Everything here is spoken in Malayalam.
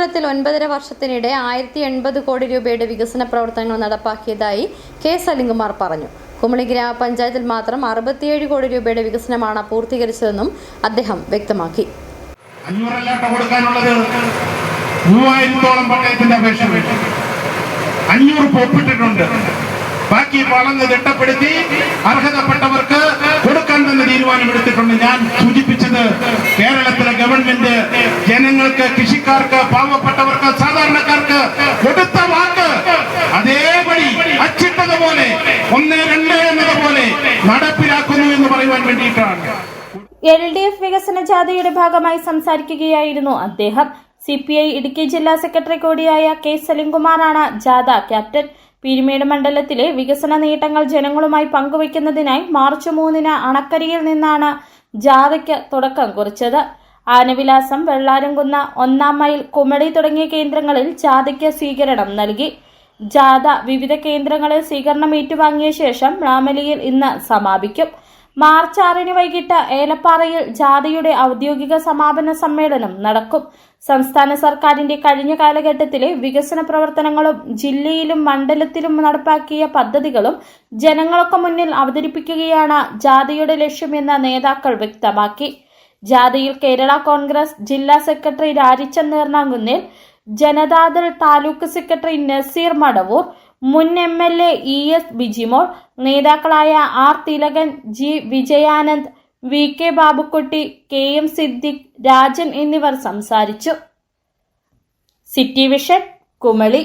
മണ്ഡലത്തിൽ 9.5 വർഷത്തിനിടെ 1080 കോടി രൂപയുടെ വികസന പ്രവർത്തനങ്ങൾ നടപ്പാക്കിയതായി കെ സലിംകുമാർ പറഞ്ഞു. കുമളി ഗ്രാമപഞ്ചായത്തിൽ മാത്രം 67 കോടി രൂപയുടെ വികസനമാണ് പൂർത്തീകരിച്ചതെന്നും അദ്ദേഹം വ്യക്തമാക്കി. 3000-ഓളം പട്ടയത്തിന്റെ അപേക്ഷ 500 ഒപ്പിട്ടിട്ടുണ്ട്. ബാക്കി വളർന്ന് തിട്ടപ്പെടുത്തി അർഹതപ്പെട്ടവർക്ക് കൊടുക്കാൻ തന്നെ തീരുമാനമെടുത്തിട്ടുണ്ട്. ഞാൻ സൂചിപ്പിച്ചത് കേരളത്തിലെ ഗവൺമെന്റ് ജനങ്ങൾക്ക്, കൃഷിക്കാർക്ക്, പാവപ്പെട്ടവർക്ക്, സാധാരണക്കാർക്ക് കൊടുത്ത വാക്ക് അതേപടി അച്ചിട്ടതുപോലെ 1-2 എന്നതുപോലെ നടപ്പിലാക്കുന്നു എന്ന് പറയുവാൻ വേണ്ടിയിട്ടാണ്. LDF വികസന ജാഥയുടെ ഭാഗമായി സംസാരിക്കുകയായിരുന്നു അദ്ദേഹം. CPI ഇടുക്കി ജില്ലാ സെക്രട്ടറി കൂടിയായ കെ സലിംകുമാറാണ് ജാഥ ക്യാപ്റ്റൻ. പീരുമേട് മണ്ഡലത്തിലെ വികസന നേട്ടങ്ങൾ ജനങ്ങളുമായി പങ്കുവയ്ക്കുന്നതിനായി മാർച്ച് 3-ന് അണക്കരിയിൽ നിന്നാണ് ജാഥയ്ക്ക് തുടക്കം കുറിച്ചത്. ആനവിലാസം, വെള്ളാരംകുന്ന്, 1-ാം മൈൽ, കുമളി തുടങ്ങിയ കേന്ദ്രങ്ങളിൽ ജാഥയ്ക്ക് സ്വീകരണം നൽകി. ജാഥ വിവിധ കേന്ദ്രങ്ങളിൽ സ്വീകരണം ഏറ്റുവാങ്ങിയ ശേഷം റാമലിയിൽ ഇന്ന് സമാപിക്കും. മാർച്ച് 6-ന് വൈകിട്ട് ഏലപ്പാറയിൽ ജാഥയുടെ ഔദ്യോഗിക സമാപന സമ്മേളനം നടക്കും. സംസ്ഥാന സർക്കാരിന്റെ കഴിഞ്ഞ കാലഘട്ടത്തിലെ വികസന പ്രവർത്തനങ്ങളും ജില്ലയിലും മണ്ഡലത്തിലും നടപ്പാക്കിയ പദ്ധതികളും ജനങ്ങൾക്ക് മുന്നിൽ അവതരിപ്പിക്കുകയാണ് ജാഥയുടെ ലക്ഷ്യമെന്ന് നേതാക്കൾ വ്യക്തമാക്കി. ജാഥയിൽ കേരള കോൺഗ്രസ് ജില്ലാ സെക്രട്ടറി രാജിച്ചൻ നീർനാങ്കുന്നിൽ, ജനതാദൾ താലൂക്ക് സെക്രട്ടറി നസീർ മടവൂർ, മുൻ MLA ES ബിജിമോൾ, നേതാക്കളായ R Thilakan, G Vijayanand, VK Babukutty, KM Siddique, Rajan എന്നിവർ സംസാരിച്ചു. City vision, Kumily.